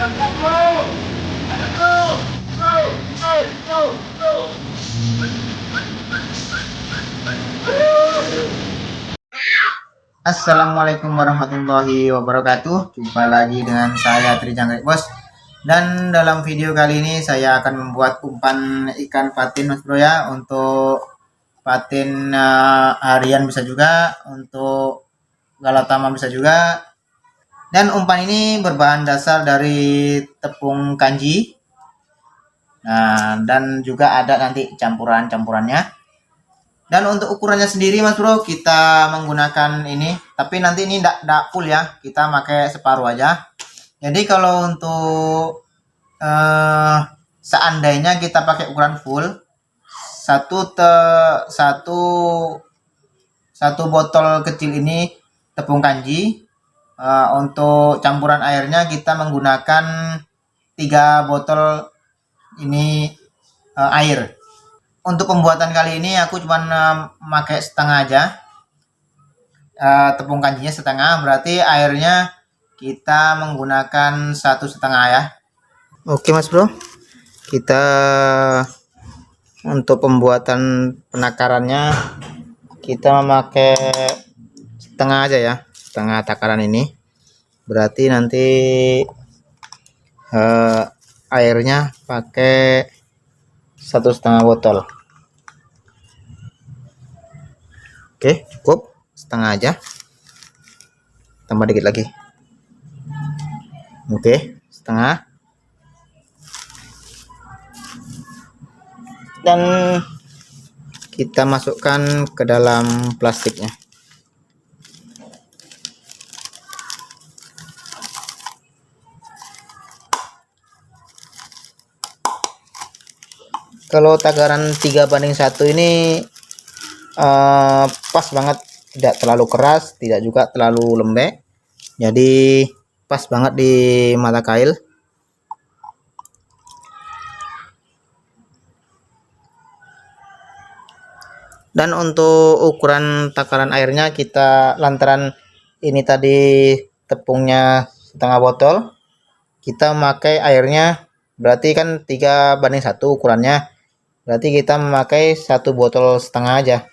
Assalamualaikum warahmatullahi wabarakatuh. Jumpa lagi dengan saya Trijangkrik Bos. Dan dalam video kali ini saya akan membuat umpan ikan patin Mas Bro ya. Untuk patin harian bisa juga, untuk galatama bisa juga. Dan umpan ini berbahan dasar dari tepung kanji. Nah, dan juga ada nanti campurannya. Dan untuk ukurannya sendiri Mas Bro, kita menggunakan ini, tapi nanti ini enggak full ya, kita pakai separuh aja. Jadi kalau untuk seandainya kita pakai ukuran full, satu botol kecil ini tepung kanji, untuk campuran airnya kita menggunakan 3 botol ini air. Untuk pembuatan kali ini aku cuma pakai setengah aja, tepung kanjinya setengah, berarti airnya kita menggunakan 1,5 ya. Oke Mas Bro, kita untuk pembuatan penakarannya kita memakai setengah aja ya, setengah takaran ini, berarti nanti airnya pakai 1,5 botol. Oke, cukup setengah aja, tambah dikit lagi. Oke, setengah. Dan kita masukkan ke dalam plastiknya. Kalau takaran 3:1 ini pas banget, tidak terlalu keras, tidak juga terlalu lembek, jadi pas banget di mata kail. Dan untuk ukuran takaran airnya, kita lantaran ini tadi tepungnya setengah botol, kita memakai airnya berarti kan 3:1 ukurannya, berarti kita memakai 1,5 botol aja.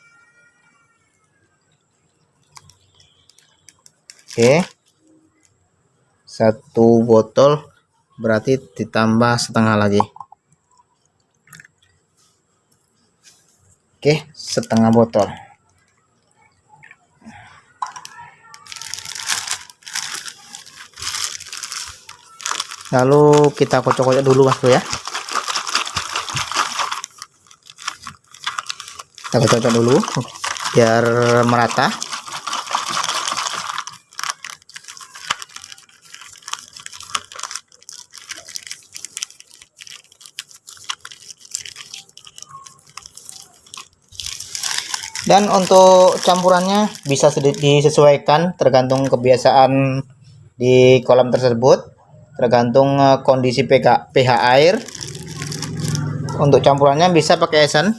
Oke, 1 botol berarti ditambah setengah lagi. Oke, setengah botol. Lalu kita kocok-kocok dulu Mas Bro ya. Kita kocok dulu biar merata. Dan untuk campurannya bisa disesuaikan tergantung kebiasaan di kolam tersebut, tergantung kondisi pH air. Untuk campurannya bisa pakai esen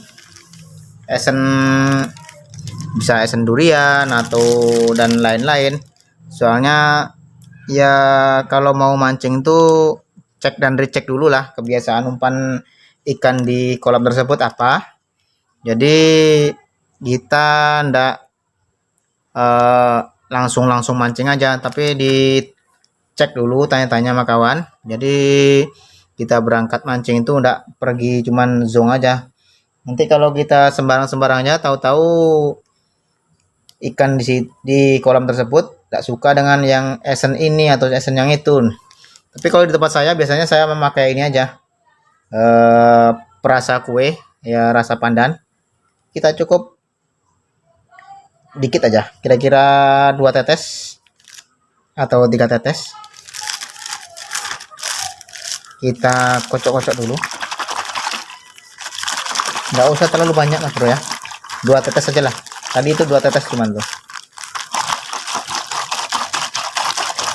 bisa esen durian atau dan lain-lain. Soalnya ya kalau mau mancing tuh cek dan recheck dulu lah kebiasaan umpan ikan di kolam tersebut apa. Jadi kita ndak langsung mancing aja, tapi dicek dulu, tanya-tanya sama kawan. Jadi kita berangkat mancing itu ndak pergi cuman zong aja. Nanti kalau kita sembarang-sembarangnya, tahu-tahu ikan di kolam tersebut tak suka dengan yang esen ini atau esen yang itu. Tapi kalau di tempat saya biasanya saya memakai ini aja, perasa kue ya, rasa pandan. Kita cukup dikit aja, kira-kira 2 tetes atau 3 tetes. Kita kocok-kocok dulu, nggak usah terlalu banyak Mas Bro ya, 2 tetes saja lah. Tadi itu 2 tetes cuman tuh.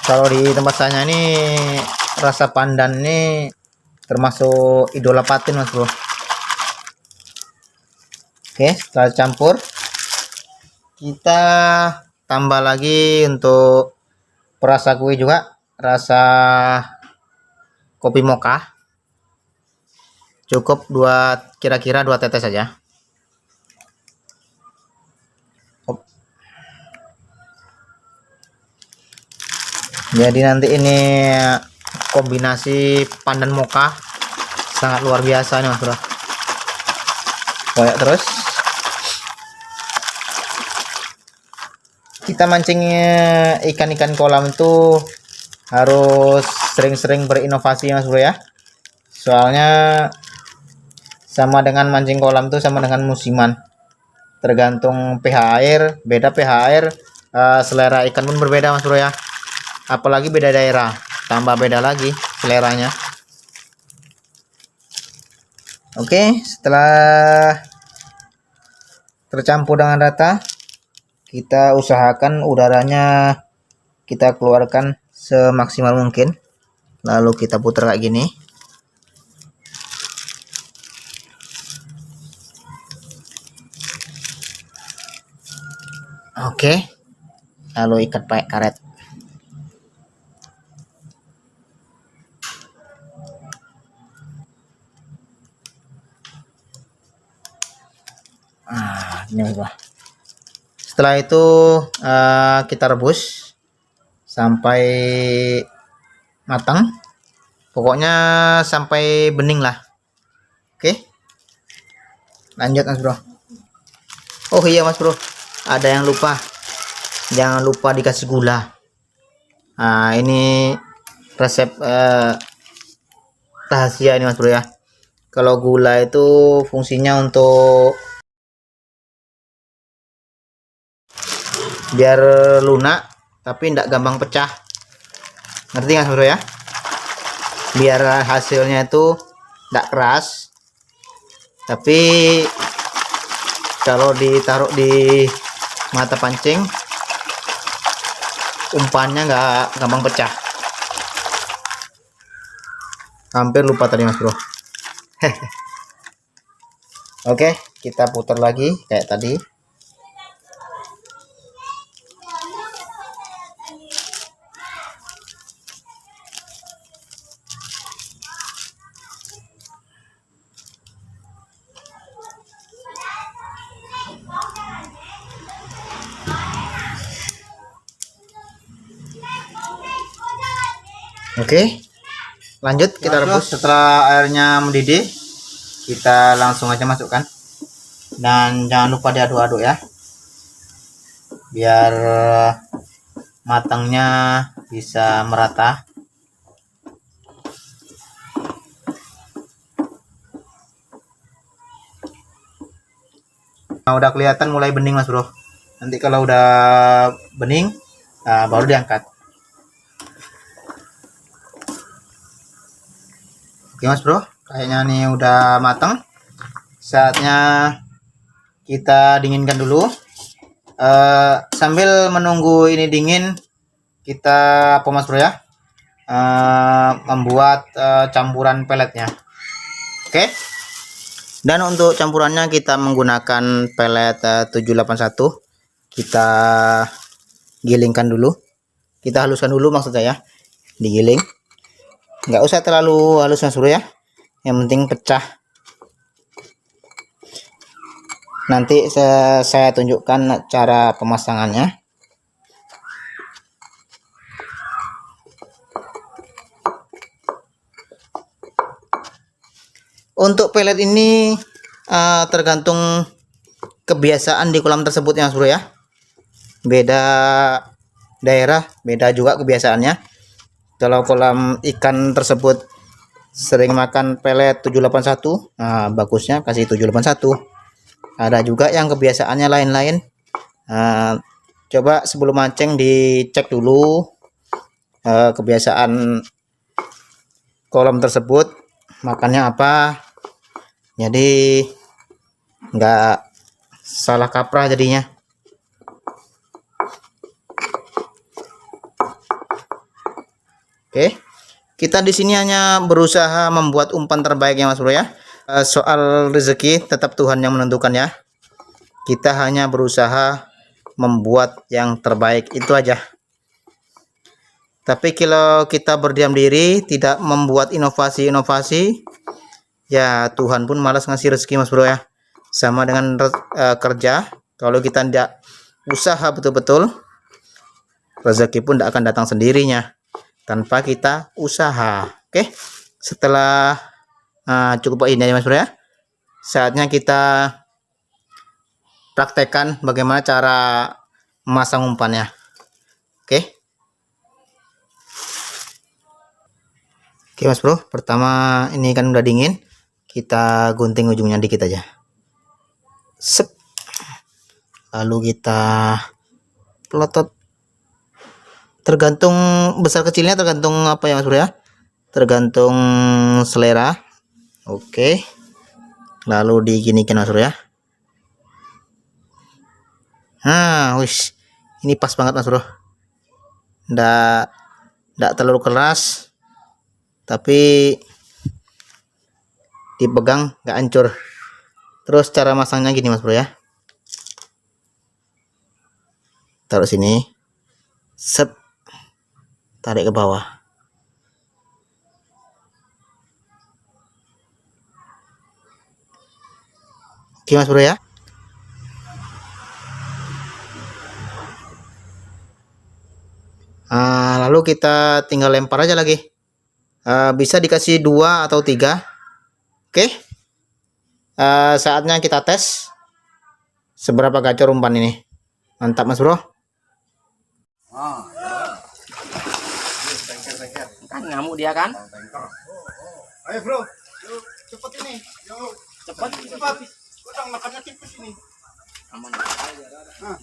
Kalau di tempat saya ini rasa pandan ini termasuk idola patin Mas Bro. Oke, setelah campur kita tambah lagi untuk perasa kue juga, rasa kopi mocha. Cukup kira-kira 2 tetes saja. Jadi nanti ini kombinasi pandan mocha sangat luar biasa nih Mas Bro. Koyak terus. Kita mancing ikan-ikan kolam itu harus sering-sering berinovasi Mas Bro ya. Soalnya sama dengan mancing kolam tuh sama dengan musiman. Tergantung pH air, beda pH air, selera ikan pun berbeda Mas Bro ya. Apalagi beda daerah, tambah beda lagi seleranya. Oke, setelah tercampur dengan rata, kita usahakan udaranya kita keluarkan semaksimal mungkin. Lalu kita putar kayak gini. Oke, lalu ikat pakai karet. Ini Mas. Setelah itu kita rebus sampai matang. Pokoknya sampai bening lah. Oke. Lanjut Mas Bro. Oh iya Mas Bro, ada yang lupa. Jangan lupa dikasih gula. Nah, ini resep rahasia ini Mas Bro ya. Kalau gula itu fungsinya untuk biar lunak tapi tidak gampang pecah. Ngerti nggak Mas Bro ya? Biar hasilnya itu tidak keras, tapi kalau ditaruh di mata pancing umpannya nggak gampang pecah. Hampir lupa tadi Mas Bro. Oke, kita putar lagi kayak tadi. Oke, lanjut kita rebus. Setelah airnya mendidih, kita langsung aja masukkan, dan jangan lupa diaduk-aduk ya, biar matangnya bisa merata. Nah, udah kelihatan mulai bening Mas Bro. Nanti kalau udah bening, baru diangkat. Oke Mas Bro, kayaknya nih udah matang. Saatnya kita dinginkan dulu. Sambil menunggu ini dingin, kita apa Mas Bro ya, membuat campuran peletnya. Oke. Dan untuk campurannya kita menggunakan pelet 781. Kita gilingkan dulu. Kita haluskan dulu maksud saya. Digiling. Nggak usah terlalu halus Mas Bro ya, yang penting pecah. Nanti saya tunjukkan cara pemasangannya. Untuk pelet ini tergantung kebiasaan di kolam tersebut ya Mas Bro ya. Beda daerah beda juga kebiasaannya. Kalau kolam ikan tersebut sering makan pelet 781, nah bagusnya kasih 781. Ada juga yang kebiasaannya lain-lain. Coba sebelum mancing dicek dulu kebiasaan kolam tersebut makannya apa. Jadi nggak salah kaprah jadinya. Oke, kita di sini hanya berusaha membuat umpan terbaiknya Mas Bro ya. Soal rezeki tetap Tuhan yang menentukan ya. Kita hanya berusaha membuat yang terbaik, itu aja. Tapi kalau kita berdiam diri, tidak membuat inovasi-inovasi, ya Tuhan pun malas ngasih rezeki Mas Bro ya. Sama dengan kerja, kalau kita tidak usaha betul-betul, rezeki pun tidak akan datang sendirinya tanpa kita usaha. Oke, setelah cukup ini Mas Bro ya, saatnya kita praktekkan bagaimana cara memasang umpannya. Oke. Oke Mas Bro, pertama ini kan udah dingin, kita gunting ujungnya dikit aja. Sep. Lalu kita pelotot. Tergantung besar kecilnya, tergantung apa ya Mas Bro ya, tergantung selera. Oke, lalu diginikan Mas Bro ya. Nah, wis, ini pas banget Mas Bro, ndak terlalu keras tapi dipegang nggak hancur. Terus cara masangnya gini Mas Bro ya, taruh sini, set, tarik ke bawah. Oke Mas Bro ya. Lalu kita tinggal lempar aja lagi. Bisa dikasih 2 atau 3. Oke. Saatnya kita tes seberapa gacor umpan ini. Mantap Mas Bro. Kan ngamuk dia kan. Ayo Bro, yuk, cepet ini. Yuk, Cepet. cepat. Udah makannya tipis ini. Aman. Nah.